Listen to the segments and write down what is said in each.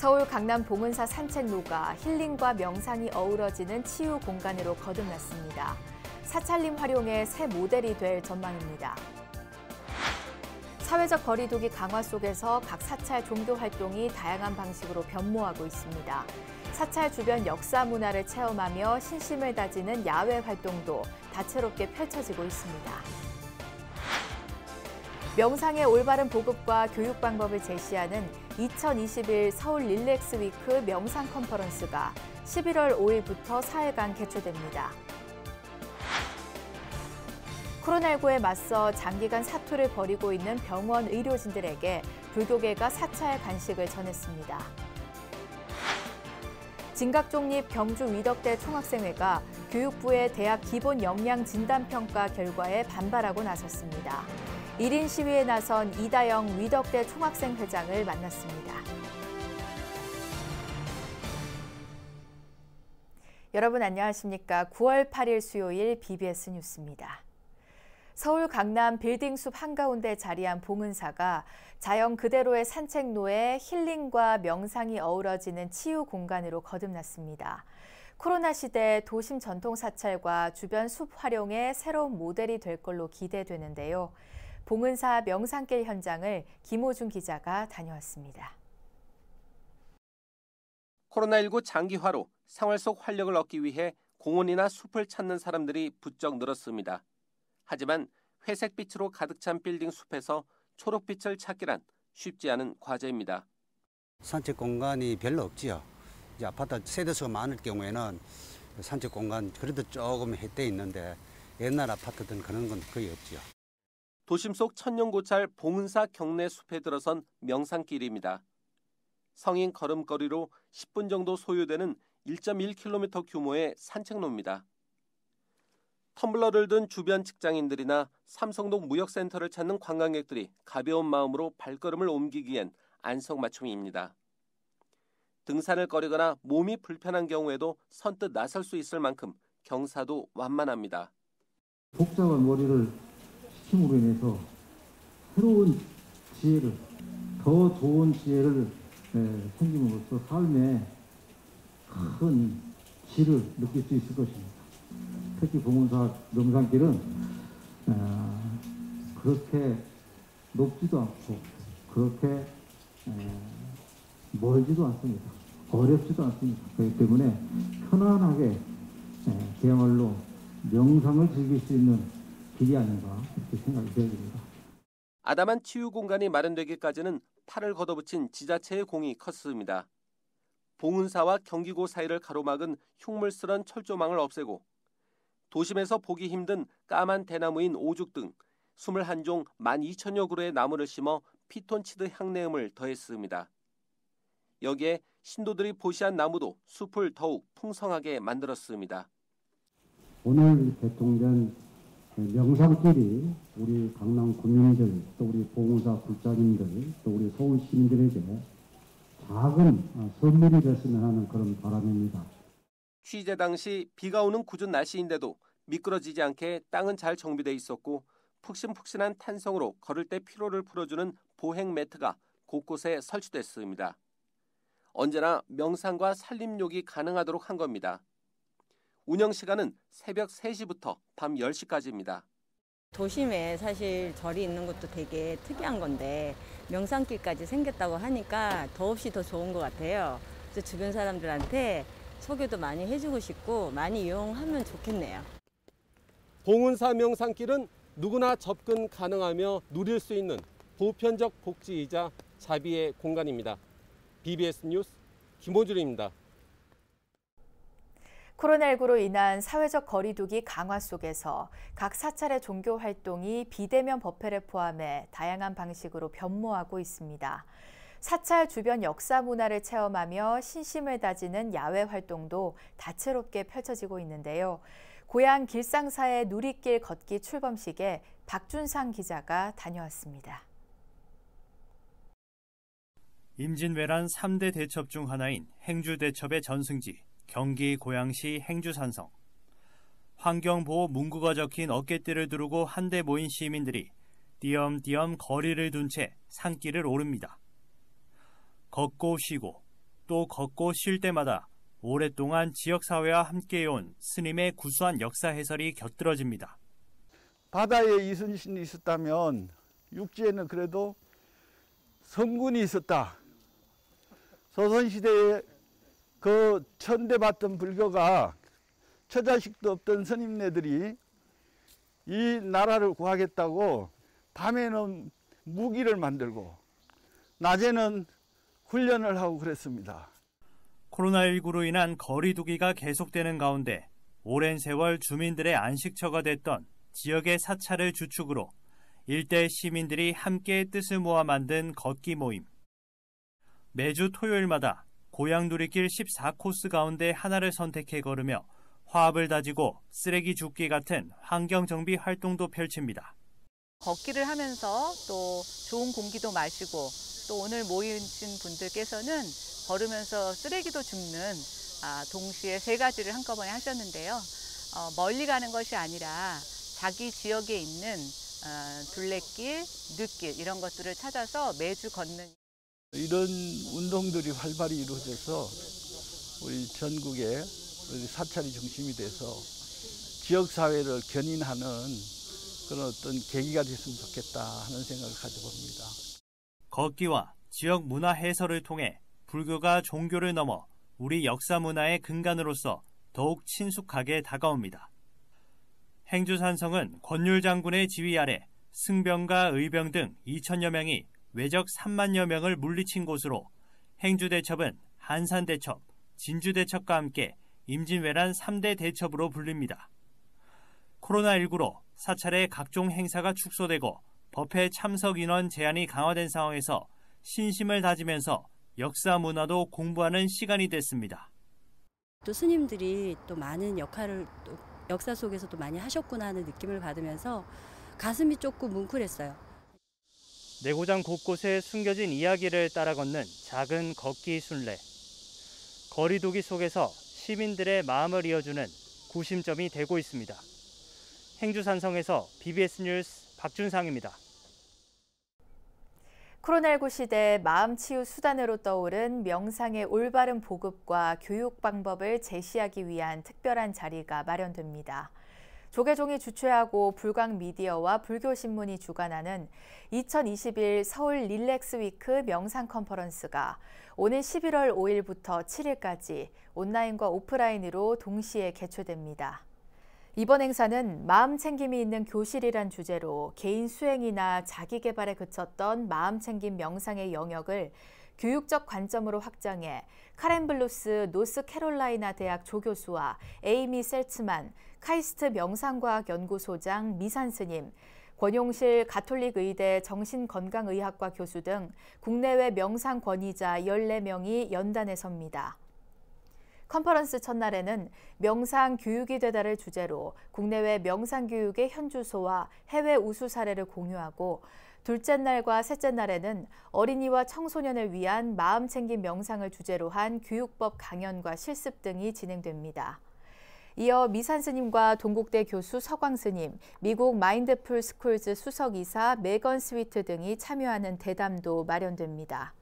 서울 강남 봉은사 산책로가 힐링과 명상이 어우러지는 치유 공간으로 거듭났습니다. 사찰림 활용의 새 모델이 될 전망입니다. 사회적 거리두기 강화 속에서 각 사찰 종교 활동이 다양한 방식으로 변모하고 있습니다. 사찰 주변 역사 문화를 체험하며 신심을 다지는 야외 활동도 다채롭게 펼쳐지고 있습니다. 명상의 올바른 보급과 교육 방법을 제시하는 2021 서울 릴렉스 위크 명상 컨퍼런스가 11월 5일부터 4일간 개최됩니다. 코로나19에 맞서 장기간 사투를 벌이고 있는 병원 의료진들에게 불교계가 사찰 간식을 전했습니다. 진각종립 경주 위덕대 총학생회가 교육부의 대학 기본 역량 진단 평가 결과에 반발하고 나섰습니다. 1인 시위에 나선 이다영 위덕대 총학생회장을 만났습니다. 여러분 안녕하십니까? 9월 8일 수요일 BBS 뉴스입니다. 서울 강남 빌딩숲 한가운데 자리한 봉은사가 자연 그대로의 산책로에 힐링과 명상이 어우러지는 치유 공간으로 거듭났습니다. 코로나 시대 도심 전통 사찰과 주변 숲 활용의 새로운 모델이 될 걸로 기대되는데요. 봉은사 명상길 현장을 김호준 기자가 다녀왔습니다. 코로나19 장기화로 생활 속 활력을 얻기 위해 공원이나 숲을 찾는 사람들이 부쩍 늘었습니다. 하지만 회색빛으로 가득 찬 빌딩 숲에서 초록빛을 찾기란 쉽지 않은 과제입니다. 산책 공간이 별로 없지요. 이제 아파트 세대수가 많을 경우에는 산책 공간 그래도 조금 햇대 있는데 옛날 아파트들은 그런 건 거의 없지요. 도심 속 천년고찰 봉은사 경내 숲에 들어선 명상길입니다. 성인 걸음거리로 10분 정도 소요되는 1.1km 규모의 산책로입니다. 텀블러를 든 주변 직장인들이나 삼성동 무역센터를 찾는 관광객들이 가벼운 마음으로 발걸음을 옮기기엔 안성맞춤입니다. 등산을 꺼리거나 몸이 불편한 경우에도 선뜻 나설 수 있을 만큼 경사도 완만합니다. 복잡한 머리를 힘으로 인해서 새로운 지혜를, 더 좋은 지혜를 생김으로써 삶에 큰 질을 느낄 수 있을 것입니다. 특히 봉은사 명상길은 그렇게 높지도 않고 그렇게 멀지도 않습니다. 어렵지도 않습니다. 그렇기 때문에 편안하게 그야말로 명상을 즐길 수 있는 길이 아닌가 이렇게 생각이 됩니다. 아담한 치유 공간이 마련되기까지는 팔을 걷어붙인 지자체의 공이 컸습니다. 봉은사와 경기고 사이를 가로막은 흉물스런 철조망을 없애고 도심에서 보기 힘든 까만 대나무인 오죽 등 21종 12,000여 그루의 나무를 심어 피톤치드 향내음을 더했습니다. 여기에 신도들이 보시한 나무도 숲을 더욱 풍성하게 만들었습니다. 오늘 개통된 명상길이 우리 강남 구민들, 또 우리 봉은사 굴자님들, 또 우리 서울 시민들에게 작은 선물이 됐으면 하는 그런 바람입니다. 취재 당시 비가 오는 궂은 날씨인데도 미끄러지지 않게 땅은 잘 정비돼 있었고 푹신푹신한 탄성으로 걸을 때 피로를 풀어주는 보행 매트가 곳곳에 설치됐습니다. 언제나 명상과 산림욕이 가능하도록 한 겁니다. 운영 시간은 새벽 3시부터 밤 10시까지입니다. 도심에 사실 절이 있는 것도 되게 특이한 건데 명상길까지 생겼다고 하니까 더없이 더 좋은 것 같아요. 그래서 주변 사람들한테 소개도 많이 해주고 싶고 많이 이용하면 좋겠네요. 봉은사 명상길은 누구나 접근 가능하며 누릴 수 있는 보편적 복지이자 자비의 공간입니다. BBS 뉴스 김호준입니다. 코로나19로 인한 사회적 거리두기 강화 속에서 각 사찰의 종교 활동이 비대면 법회를 포함해 다양한 방식으로 변모하고 있습니다. 사찰 주변 역사 문화를 체험하며 신심을 다지는 야외 활동도 다채롭게 펼쳐지고 있는데요. 고향 길상사의 누리길 걷기 출범식에 박준상 기자가 다녀왔습니다. 임진왜란 3대 대첩 중 하나인 행주대첩의 전승지 경기 고양시 행주산성. 환경보호 문구가 적힌 어깨띠를 두르고 한데 모인 시민들이 띄엄띄엄 거리를 둔 채 산길을 오릅니다. 걷고 쉬고 또 걷고 쉴 때마다 오랫동안 지역사회와 함께해온 스님의 구수한 역사 해설이 곁들어집니다. 바다에 이순신이 있었다면 육지에는 그래도 성군이 있었다. 조선시대에 그 천대받던 불교가 처자식도 없던 스님네들이 이 나라를 구하겠다고 밤에는 무기를 만들고 낮에는 훈련을 하고 그랬습니다. 코로나19로 인한 거리 두기가 계속되는 가운데 오랜 세월 주민들의 안식처가 됐던 지역의 사찰을 주축으로 일대 시민들이 함께 뜻을 모아 만든 걷기 모임. 매주 토요일마다 고향누리길 14코스 가운데 하나를 선택해 걸으며 화합을 다지고 쓰레기 줍기 같은 환경정비 활동도 펼칩니다. 걷기를 하면서 또 좋은 공기도 마시고 또 오늘 모이신 분들께서는 걸으면서 쓰레기도 줍는 동시에 세 가지를 한꺼번에 하셨는데요. 멀리 가는 것이 아니라 자기 지역에 있는 둘레길, 늪길 이런 것들을 찾아서 매주 걷는 이런 운동들이 활발히 이루어져서 우리 전국에 우리 사찰이 중심이 돼서 지역사회를 견인하는 그런 어떤 계기가 됐으면 좋겠다 하는 생각을 가져봅니다. 걷기와 지역 문화 해설을 통해 불교가 종교를 넘어 우리 역사 문화의 근간으로서 더욱 친숙하게 다가옵니다. 행주산성은 권율 장군의 지휘 아래 승병과 의병 등 2천여 명이 외적 3만여 명을 물리친 곳으로 행주대첩은 한산대첩, 진주대첩과 함께 임진왜란 3대 대첩으로 불립니다. 코로나19로 사찰의 각종 행사가 축소되고 법회 참석 인원 제한이 강화된 상황에서 신심을 다지면서 역사 문화도 공부하는 시간이 됐습니다. 또 스님들이 또 많은 역할을 또 역사 속에서도 많이 하셨구나 하는 느낌을 받으면서 가슴이 조금 뭉클했어요. 내고장 곳곳에 숨겨진 이야기를 따라 걷는 작은 걷기 순례. 거리두기 속에서 시민들의 마음을 이어주는 구심점이 되고 있습니다. 행주산성에서 BBS 뉴스 박준상입니다. 코로나19 시대 마음치유 수단으로 떠오른 명상의 올바른 보급과 교육 방법을 제시하기 위한 특별한 자리가 마련됩니다. 조계종이 주최하고 불광미디어와 불교신문이 주관하는 2021 서울 릴렉스위크 명상 컨퍼런스가 오는 11월 5일부터 7일까지 온라인과 오프라인으로 동시에 개최됩니다. 이번 행사는 마음 챙김이 있는 교실이란 주제로 개인 수행이나 자기 개발에 그쳤던 마음 챙김 명상의 영역을 교육적 관점으로 확장해 카렌 블루스 노스캐롤라이나 대학 조교수와 에이미 셀츠만 카이스트 명상과학연구소장 미산 스님, 권용실 가톨릭 의대 정신건강의학과 교수 등 국내외 명상 권위자 14명이 연단에 섭니다. 컨퍼런스 첫날에는 명상 교육이 되다를 주제로 국내외 명상 교육의 현주소와 해외 우수 사례를 공유하고 둘째 날과 셋째 날에는 어린이와 청소년을 위한 마음 챙김 명상을 주제로 한 교육법 강연과 실습 등이 진행됩니다. 이어 미산 스님과 동국대 교수 서광 스님, 미국 마인드풀 스쿨즈 수석이사 메건 스위트 등이 참여하는 대담도 마련됩니다.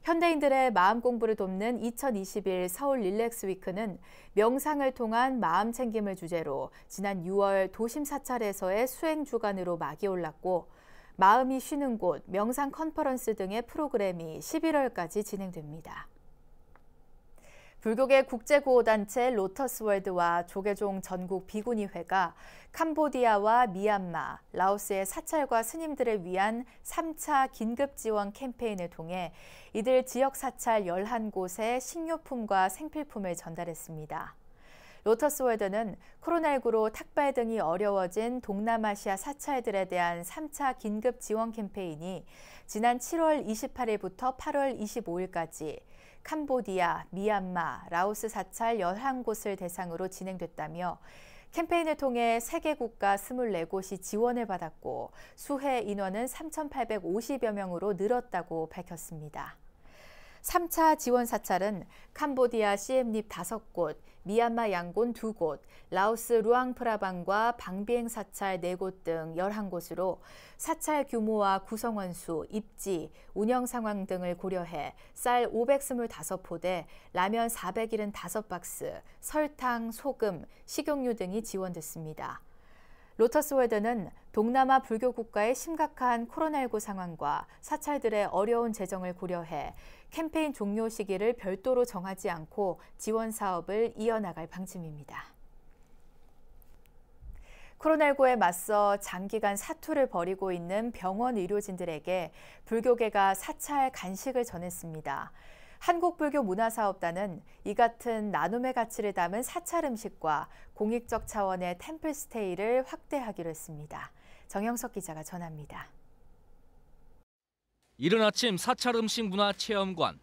현대인들의 마음 공부를 돕는 2021 서울 릴렉스 위크는 명상을 통한 마음 챙김을 주제로 지난 6월 도심 사찰에서의 수행 주간으로 막이 올랐고 마음이 쉬는 곳, 명상 컨퍼런스 등의 프로그램이 11월까지 진행됩니다. 불교계 국제구호단체 로터스월드와 조계종 전국 비구니회가 캄보디아와 미얀마, 라오스의 사찰과 스님들을 위한 3차 긴급지원 캠페인을 통해 이들 지역 사찰 11곳에 식료품과 생필품을 전달했습니다. 로터스월드는 코로나19로 탁발 등이 어려워진 동남아시아 사찰들에 대한 3차 긴급 지원 캠페인이 지난 7월 28일부터 8월 25일까지 캄보디아, 미얀마, 라오스 사찰 11곳을 대상으로 진행됐다며 캠페인을 통해 세계 국가 24곳이 지원을 받았고 수혜 인원은 3,850여 명으로 늘었다고 밝혔습니다. 3차 지원 사찰은 캄보디아 시엠립 5곳, 미얀마 양곤 2곳, 라오스 루앙프라방과 방비행 사찰 4곳 등 11곳으로 사찰 규모와 구성원 수, 입지, 운영 상황 등을 고려해 쌀 525포대, 라면 475박스, 설탕, 소금, 식용유 등이 지원됐습니다. 로터스월드는 동남아 불교 국가의 심각한 코로나19 상황과 사찰들의 어려운 재정을 고려해 캠페인 종료 시기를 별도로 정하지 않고 지원 사업을 이어나갈 방침입니다. 코로나19에 맞서 장기간 사투를 벌이고 있는 병원 의료진들에게 불교계가 사찰 간식을 전했습니다. 한국불교문화사업단은 이 같은 나눔의 가치를 담은 사찰 음식과 공익적 차원의 템플스테이를 확대하기로 했습니다. 정영석 기자가 전합니다. 이른 아침 사찰 음식 문화 체험관,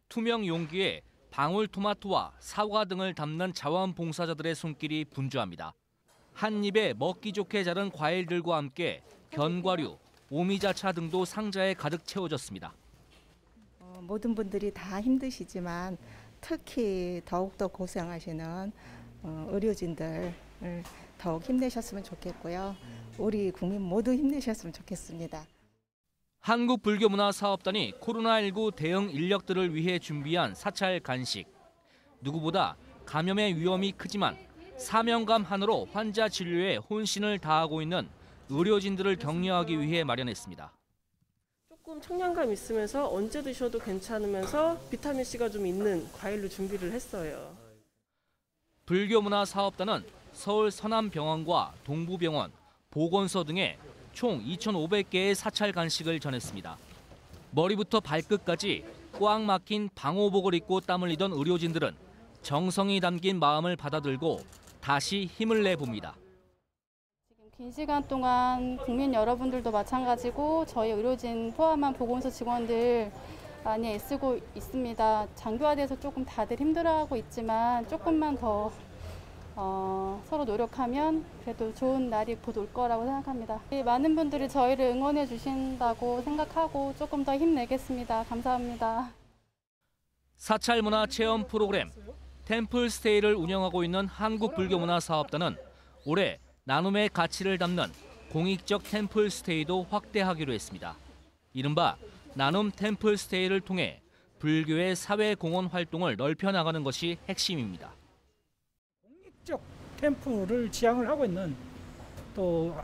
투명 용기에 방울토마토와 사과 등을 담는 자원봉사자들의 손길이 분주합니다. 한 입에 먹기 좋게 자른 과일들과 함께 견과류, 오미자차 등도 상자에 가득 채워졌습니다. 모든 분들이 다 힘드시지만 특히 더욱더 고생하시는 의료진들 더욱 힘내셨으면 좋겠고요. 우리 국민 모두 힘내셨으면 좋겠습니다. 한국불교문화사업단이 코로나19 대응 인력들을 위해 준비한 사찰 간식. 누구보다 감염의 위험이 크지만 사명감 하나로 환자 진료에 혼신을 다하고 있는 의료진들을 격려하기 위해 마련했습니다. 조금 청량감 있으면서 언제 드셔도 괜찮으면서 비타민C가 좀 있는 과일로 준비를 했어요. 불교문화사업단은 서울 서남병원과 동부병원, 보건소 등에 총 2,500개의 사찰 간식을 전했습니다. 머리부터 발끝까지 꽉 막힌 방호복을 입고 땀을 흘리던 의료진들은 정성이 담긴 마음을 받아들고 다시 힘을 내봅니다. 긴 시간 동안 국민 여러분들도 마찬가지고 저희 의료진 포함한 보건소 직원들 많이 애쓰고 있습니다. 장기화돼서 조금 다들 힘들어하고 있지만 조금만 더 서로 노력하면 그래도 좋은 날이 곧 올 거라고 생각합니다. 많은 분들이 저희를 응원해 주신다고 생각하고 조금 더 힘내겠습니다. 감사합니다. 사찰 문화 체험 프로그램 템플스테이를 운영하고 있는 한국불교문화사업단은 올해 나눔의 가치를 담는 공익적 템플스테이도 확대하기로 했습니다. 이른바 나눔 템플스테이를 통해 불교의 사회공헌 활동을 넓혀나가는 것이 핵심입니다. 공익적 템플을 지향을 하고 있는 또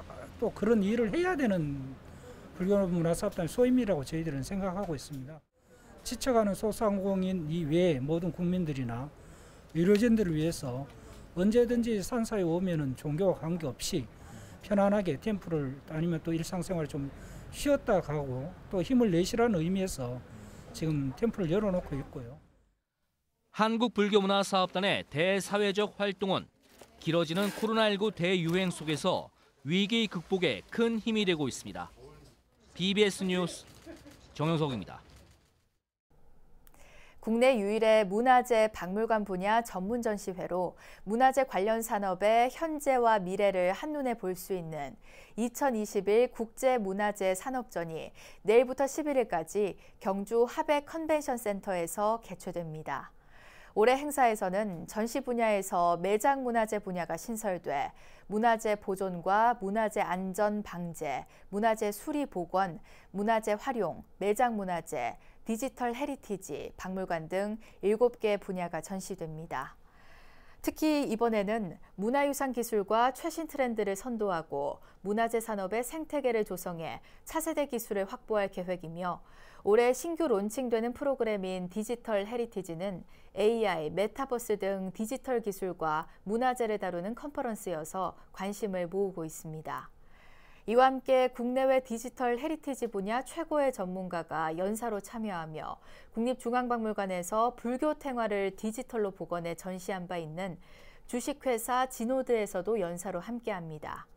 그런 일을 해야 되는 불교문화사업단의 소임이라고 저희들은 생각하고 있습니다. 지쳐가는 소상공인 이외에 모든 국민들이나 의료진들을 위해서 언제든지 산사에 오면은 종교와 관계없이 편안하게 템플을 아니면 또 일상생활을 좀 쉬었다 가고 또 힘을 내시라는 의미에서 지금 템플을 열어놓고 있고요. 한국불교문화사업단의 대사회적 활동은 길어지는 코로나19 대유행 속에서 위기 극복에 큰 힘이 되고 있습니다. BBS 뉴스 정영석입니다. 국내 유일의 문화재 박물관 분야 전문 전시회로 문화재 관련 산업의 현재와 미래를 한눈에 볼 수 있는 2021 국제문화재 산업전이 내일부터 11일까지 경주 하백 컨벤션센터에서 개최됩니다. 올해 행사에서는 전시 분야에서 매장 문화재 분야가 신설돼 문화재 보존과 문화재 안전 방제, 문화재 수리 복원, 문화재 활용, 매장 문화재, 디지털 헤리티지, 박물관 등 7개 분야가 전시됩니다. 특히 이번에는 문화유산 기술과 최신 트렌드를 선도하고 문화재 산업의 생태계를 조성해 차세대 기술을 확보할 계획이며 올해 신규 론칭되는 프로그램인 디지털 헤리티지는 AI, 메타버스 등 디지털 기술과 문화재를 다루는 컨퍼런스여서 관심을 모으고 있습니다. 이와 함께 국내외 디지털 헤리티지 분야 최고의 전문가가 연사로 참여하며 국립중앙박물관에서 불교 탱화를 디지털로 복원해 전시한 바 있는 주식회사 지노드에서도 연사로 함께합니다.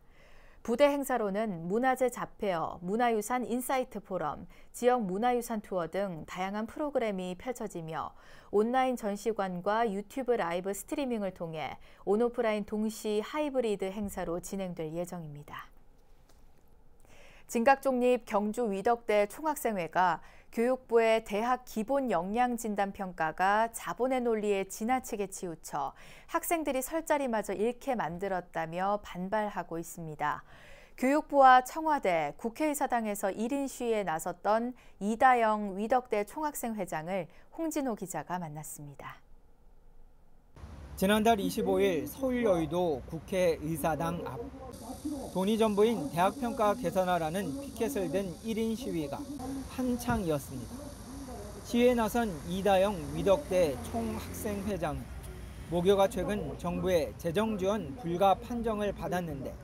부대 행사로는 문화재 잡페어, 문화유산 인사이트 포럼, 지역 문화유산 투어 등 다양한 프로그램이 펼쳐지며 온라인 전시관과 유튜브 라이브 스트리밍을 통해 온오프라인 동시 하이브리드 행사로 진행될 예정입니다. 진각종립 경주 위덕대 총학생회가 교육부의 대학 기본 역량 진단 평가가 자본의 논리에 지나치게 치우쳐 학생들이 설 자리마저 잃게 만들었다며 반발하고 있습니다. 교육부와 청와대, 국회의사당에서 1인 시위에 나섰던 이다영 위덕대 총학생회장을 홍진호 기자가 만났습니다. 지난달 25일 서울 여의도 국회의사당 앞 돈이 전부인 대학평가 개선하라는 피켓을 든 1인 시위가 한창이었습니다. 시위에 나선 이다영 위덕대 총학생회장은 모교가 최근 정부의 재정 지원 불가 판정을 받았는데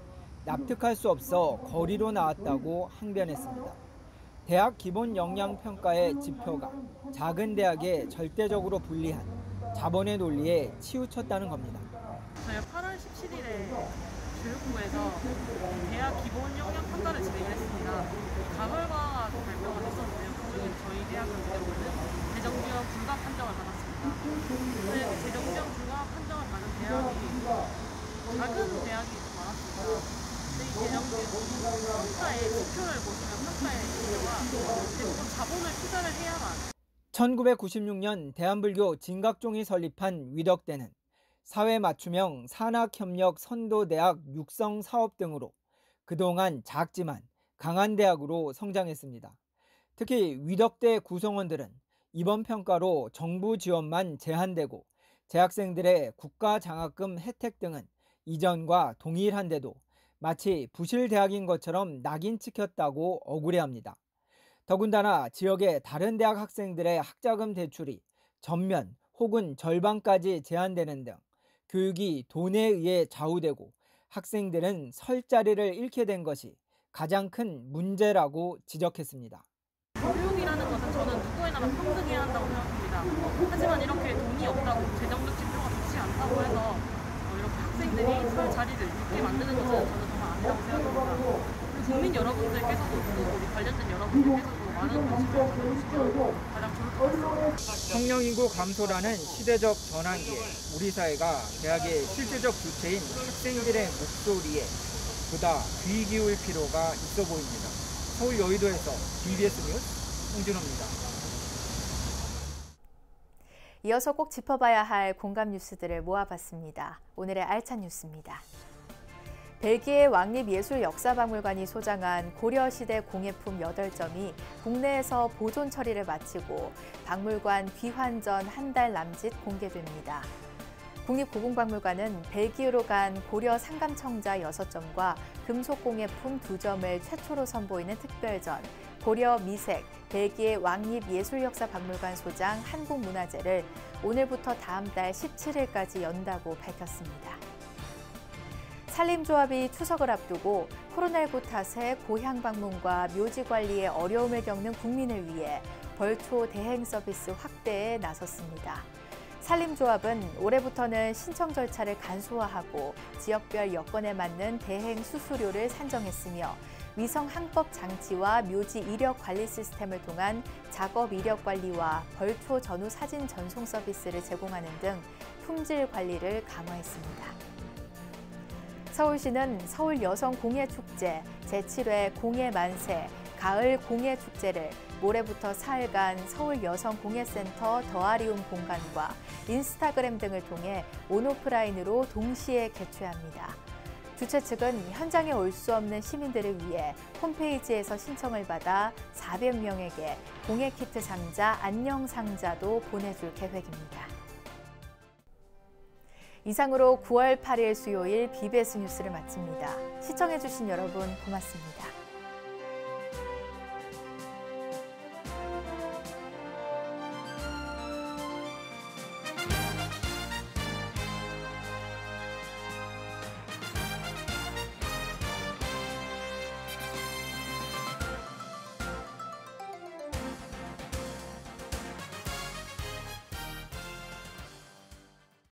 납득할 수 없어 거리로 나왔다고 항변했습니다. 대학 기본 역량 평가의 지표가 작은 대학에 절대적으로 불리한 자본의 논리에 치우쳤다는 겁니다. 저희가 8월 17일에 교육부에서 대학 기본 역량 평가를 진행을 했습니다. 가설과가 발표가 됐었는데요. 그중에 저희 대학 같은 경우는 재정 지원 불가 판정을 받았습니다. 근데 재정 지원 불가 판정을 받은 대학이 작은 대학이 많았습니다. 이 재정 지원 평가의 지표를 보시면 평가의 지표가 대부분 자본을 투자를 해야만. 1996년 대한불교 진각종이 설립한 위덕대는 사회 맞춤형 산학협력 선도대학 육성 사업 등으로 그동안 작지만 강한 대학으로 성장했습니다. 특히 위덕대 구성원들은 이번 평가로 정부 지원만 제한되고 재학생들의 국가장학금 혜택 등은 이전과 동일한데도 마치 부실 대학인 것처럼 낙인 찍혔다고 억울해합니다. 더군다나 지역의 다른 대학 학생들의 학자금 대출이 전면 혹은 절반까지 제한되는 등 교육이 돈에 의해 좌우되고 학생들은 설 자리를 잃게 된 것이 가장 큰 문제라고 지적했습니다. 교육이라는 것은 저는 누구에나 평등해야 한다고 생각합니다. 하지만 이렇게 돈이 없다고 재정적 지표가 좋지 않다고 해서 이렇게 학생들이 설 자리를 잃게 만드는 것은 저는 정말 아니라고 생각합니다. 국민 여러분들께서도 또 우리 관련된 여러분들께서도 많은 관심을 가져주시면 가장 좋을 것 같습니다. 학령 인구 감소라는 시대적 전환기에 우리 사회가 대학의 실질적 주체인 학생들의 목소리에 보다 귀 기울 필요가 있어 보입니다. 서울 여의도에서 BBS 뉴스 홍진호입니다. 이어서 꼭 짚어봐야 할 공감 뉴스들을 모아봤습니다. 오늘의 알찬 뉴스입니다. 벨기에 왕립예술역사박물관이 소장한 고려시대 공예품 8점이 국내에서 보존 처리를 마치고 박물관 귀환 전 한 달 남짓 공개됩니다. 국립고궁박물관은 벨기에로 간 고려 상감청자 6점과 금속 공예품 2점을 최초로 선보이는 특별전, 고려 미색 벨기에 왕립예술역사박물관 소장 한국문화재를 오늘부터 다음 달 17일까지 연다고 밝혔습니다. 산림조합이 추석을 앞두고 코로나19 탓에 고향 방문과 묘지 관리에 어려움을 겪는 국민을 위해 벌초 대행 서비스 확대에 나섰습니다. 산림조합은 올해부터는 신청 절차를 간소화하고 지역별 여건에 맞는 대행 수수료를 산정했으며 위성 항법 장치와 묘지 이력 관리 시스템을 통한 작업 이력 관리와 벌초 전후 사진 전송 서비스를 제공하는 등 품질 관리를 강화했습니다. 서울시는 서울 여성 공예축제 제7회 공예만세 가을 공예축제를 모레부터 사흘간 서울 여성공예센터 더아리움 본관과 인스타그램 등을 통해 온오프라인으로 동시에 개최합니다. 주최 측은 현장에 올 수 없는 시민들을 위해 홈페이지에서 신청을 받아 400명에게 공예키트 상자, 안녕 상자도 보내줄 계획입니다. 이상으로 9월 8일 수요일 BBS 뉴스를 마칩니다. 시청해주신 여러분 고맙습니다.